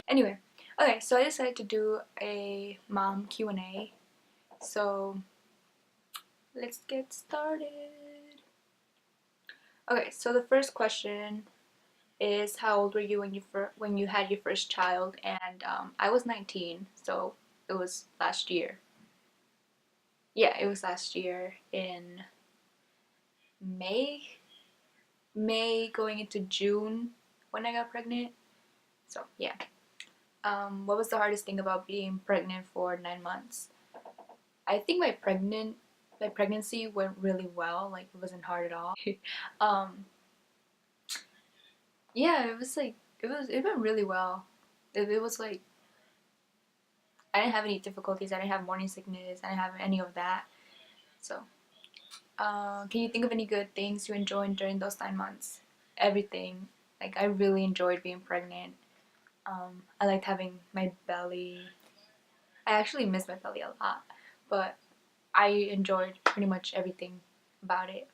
Anyway, okay, so I decided to do a mom Q&A. So let's get started. Okay, so the first question is, how old were you when you had your first child? And I was 19, so it was last year. Yeah, it was last year in May, May going into June when I got pregnant. So yeah. What was the hardest thing about being pregnant for 9 months? I think my pregnancy went really well. Like it wasn't hard at all. um, yeah, it went really well. It was like I didn't have any difficulties. I didn't have morning sickness. I didn't have any of that. So, can you think of any good things you enjoyed during those 9 months? Everything. Like I really enjoyed being pregnant. I liked having my belly. I actually miss my belly a lot, but I enjoyed pretty much everything about it.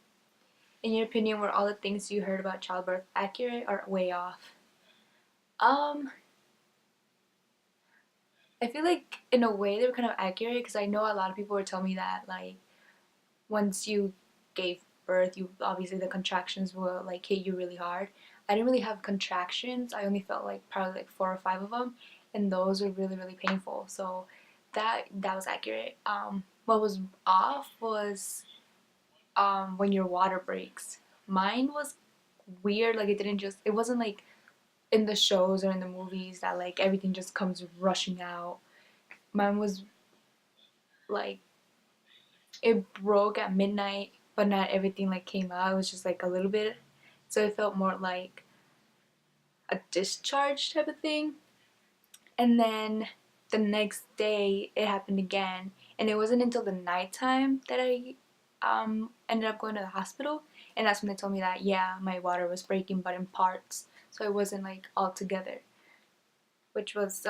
In your opinion, were all the things you heard about childbirth accurate or way off? Um, I feel like in a way they were kind of accurate because I know a lot of people were telling me that like once you gave birth, you obviously the contractions will like hit you really hard. I didn't really have contractions. I only felt like probably like 4 or 5 of them, and those were really painful. So that was accurate. What was off was when your water breaks. Mine was weird. Like it wasn't like in the shows or in the movies that like everything just comes rushing out. Mine was like it broke at midnight, but not everything like came out. It was just like a little bit, so it felt more like a discharge type of thing. And then the next day it happened again, and it wasn't until the nighttime that I ended up going to the hospital, and that's when they told me that yeah, my water was breaking, but in parts, so it wasn't like all together, which was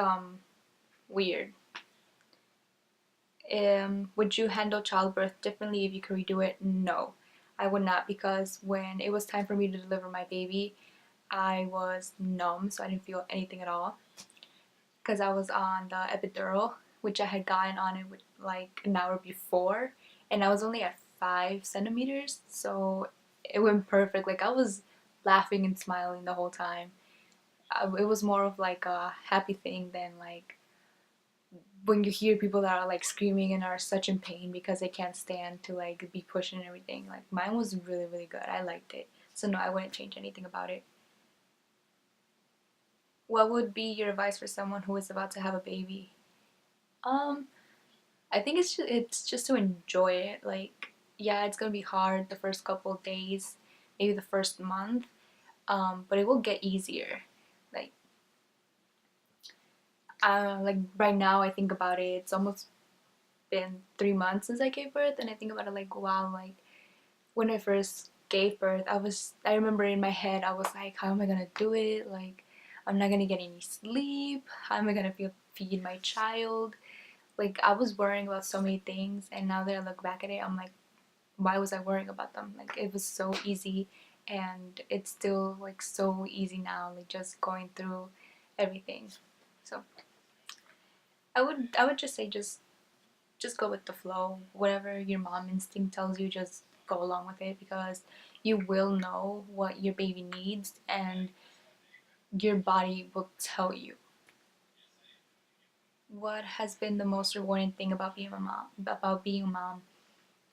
weird. Would you handle childbirth differently if you could redo it? No, I would not, because when it was time for me to deliver my baby, I was numb, so I didn't feel anything at all. Because I was on the epidural, which I had gotten on it with like an hour before, and I was only at 5 centimeters, so it went perfect. Like I was laughing and smiling the whole time. It was more of like a happy thing than like when you hear people that are like screaming and are such in pain because they can't stand to like be pushed and everything. Like mine was really good. I liked it. So no, I wouldn't change anything about it. What would be your advice for someone who is about to have a baby? Um, I think it's just to enjoy it. Like yeah, it's gonna be hard the first couple of days, maybe the first month, but it will get easier. Like like right now, I think about it. It's almost been 3 months since I gave birth, and I think about it like wow, like when I first gave birth, I remember in my head I was like, how am I gonna do it? Like I'm not gonna get any sleep. How am I gonna feed my child? Like I was worrying about so many things, and now that I look back at it, I'm like, why was I worrying about them? Like it was so easy, and it's still like so easy now, like just going through everything. So I would just say just go with the flow. Whatever your mom instinct tells you, just go along with it, because you will know what your baby needs and your body will tell you. What has been the most rewarding thing about being a mom? About being a mom?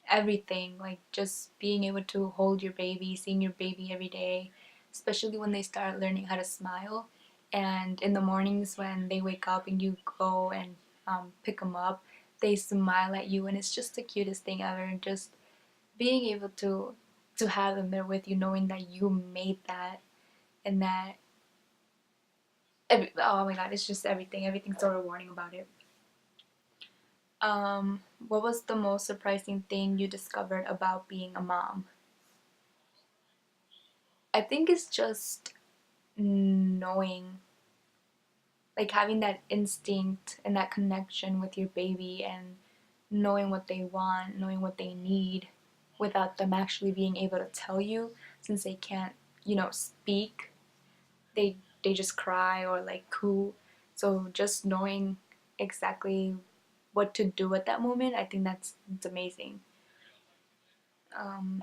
Everything. Like just being able to hold your baby, seeing your baby every day, especially when they start learning how to smile. And in the mornings when they wake up and you go and pick them up, they smile at you, and it's just the cutest thing ever. Just being able to have them there with you, knowing that you made that, and that oh my god, it's just everything's so rewarding about it. What was the most surprising thing you discovered about being a mom? I think it's just knowing, like having that instinct and that connection with your baby, and knowing what they want, knowing what they need, without them actually being able to tell you, since they can't, speak. they just cry or like coo. So just knowing exactly what to do at that moment, I think it's amazing. Um,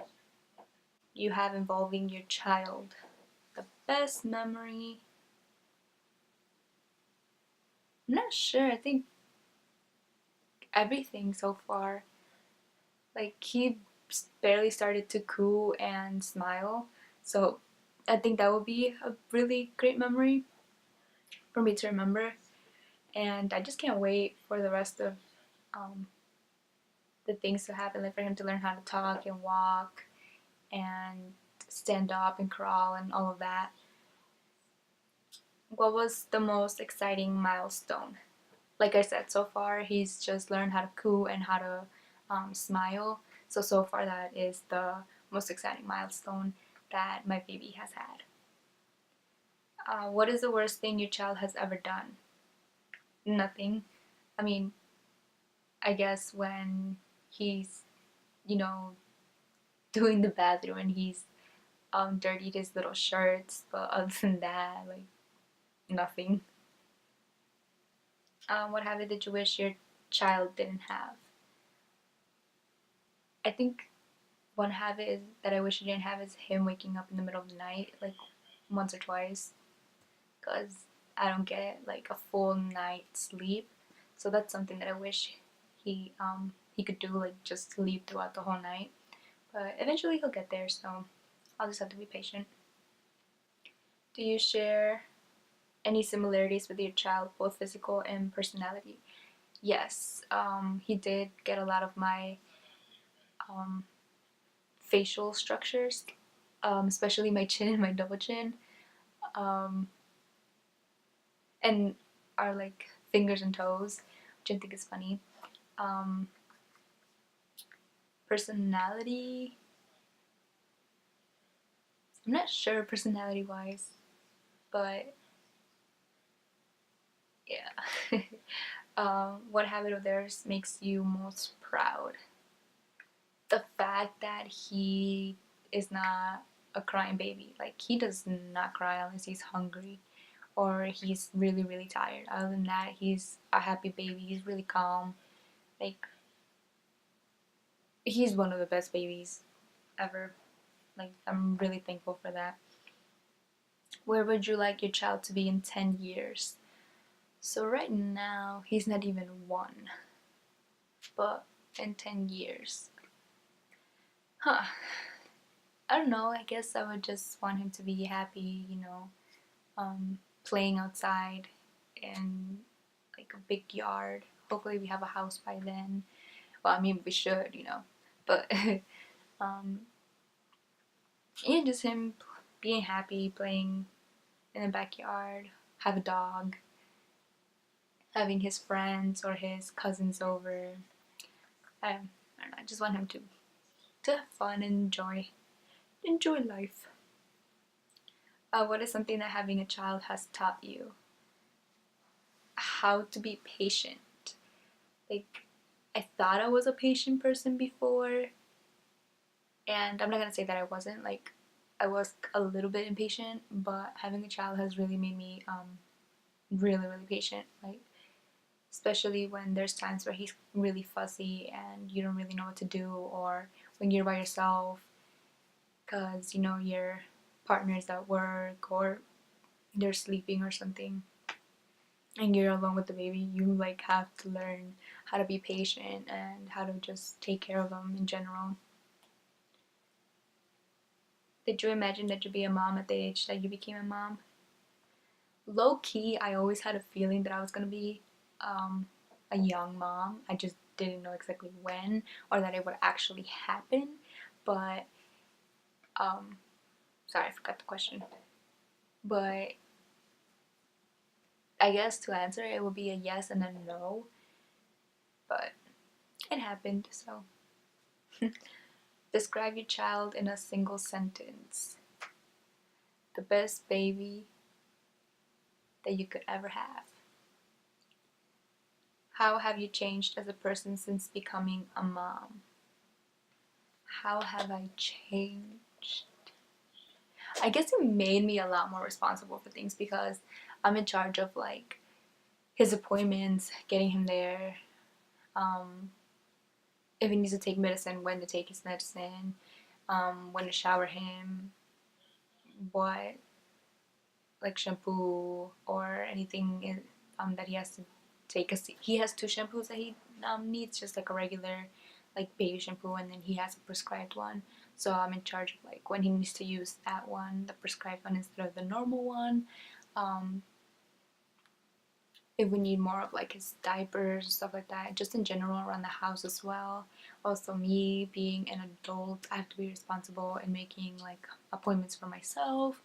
you have involving your child. The best memory, I'm not sure. I think everything so far. Like he barely started to coo and smile, so I think that would be a really great memory for me to remember. And I just can't wait for the rest of um, the things to happen, like for him to learn how to talk and walk and stand up and crawl and all of that. What was the most exciting milestone? Like I said, so far he's just learned how to coo and how to smile. So far that is the most exciting milestone that my baby has had. What is the worst thing your child has ever done? Nothing. I mean, I guess when he's, you know, doing the bathroom and he's dirtied his little shirts, but other than that, like nothing. What habit did you wish your child didn't have? I think one habit is that I wish he didn't have is him waking up in the middle of the night, like once or twice, because I don't get like a full night's sleep. So that's something that I wish he could do, like just sleep throughout the whole night. But eventually he'll get there, so I'll just have to be patient. Do you share any similarities with your child, both physical and personality? Yes, he did get a lot of my um, facial structures, especially my chin, my double chin, um, and our like fingers and toes, which I think is funny. Um, personality, I'm not sure personality wise, but yeah. What habit of theirs makes you most proud? The fact that he is not a crying baby. Like he does not cry unless he's hungry or he's really really tired. Other than that, he's a happy baby. He's really calm. Like he's one of the best babies ever. Like I'm really thankful for that. Where would you like your child to be in 10 years? So right now he's not even 1, but in 10 years. Huh. I don't know. I guess I would just want him to be happy, playing outside in like a big yard. Hopefully, we have a house by then. Well, I mean, we should. But um, yeah, just him being happy, playing in the backyard, have a dog, having his friends or his cousins over. I don't know. I just want him to have fun and enjoy life. What is something that having a child has taught you? How to be patient. Like, I thought I was a patient person before, and I'm not gonna say that I wasn't. Like, I was a little bit impatient, but having a child has really made me really really patient. Like, especially when there's times where he's really fussy and you don't really know what to do, or when you're by yourself because your partner's at work or they're sleeping or something and you're alone with the baby. You like have to learn how to be patient and how to just take care of them in general. Did you imagine that you'd be a mom at the age that you became a mom? Low key, I always had a feeling that I was gonna be um, a young mom. I just didn't know exactly when or that it would actually happen. But um, sorry, I forgot the question. But I guess to answer it would be a yes and a no. But it happened. So describe your child in a single sentence. The best baby that you could ever have. How have you changed as a person since becoming a mom? How have I changed? I guess it made me a lot more responsible for things because I'm in charge of like his appointments, getting him there, um, if he needs to take medicine, when to take his medicine, when to shower him, what like shampoo or anything that he has to take. Cause he has two shampoos that he needs, just like a regular like baby shampoo, and then he has a prescribed one. So I'm in charge of like when he needs to use that one, the prescribed one instead of the normal one. Um, if we need more of like his diapers and stuff like that, just in general around the house as well. Also, me being an adult, I have to be responsible in making like appointments for myself,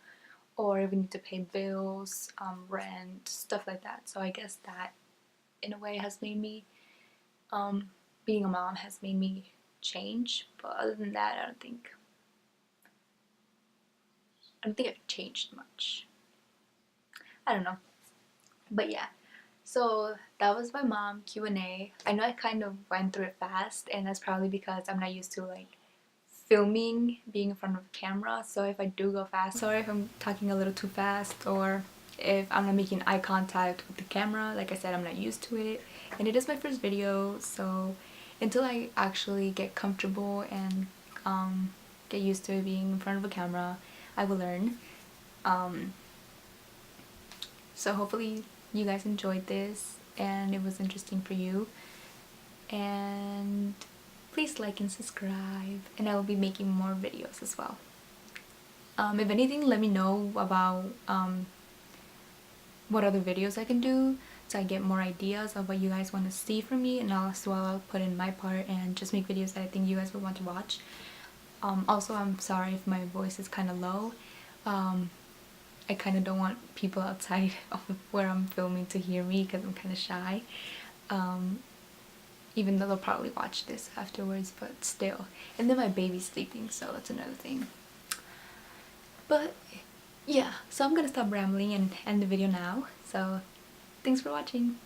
or if we need to pay bills, rent, stuff like that. So I guess that in a way has made me, being a mom has made me change. But other than that, I don't think I've changed much. I don't know. But yeah, so that was my mom Q&A. I know I kind of went through it fast, and that's probably because I'm not used to like filming, being in front of a camera. So if I do go fast, sorry if I'm talking a little too fast, or if I'm not making eye contact with the camera. Like I said, I'm not used to it, and it is my first video, so until I actually get comfortable and get used to being in front of a camera, I will learn. Um, so hopefully you guys enjoyed this and it was interesting for you. And please like and subscribe, and I will be making more videos as well. If anything, let me know about what other videos I can do so I get more ideas of what you guys want to see from me, and also I'll put in my part and just make videos that I think you guys would want to watch. Also, I'm sorry if my voice is kind of low. I kind of don't want people outside of where I'm filming to hear me because I'm kind of shy. Even though they'll probably watch this afterwards, but still. And then my baby's sleeping, so that's another thing. But yeah, so I'm gonna stop rambling and end the video now. So thanks for watching.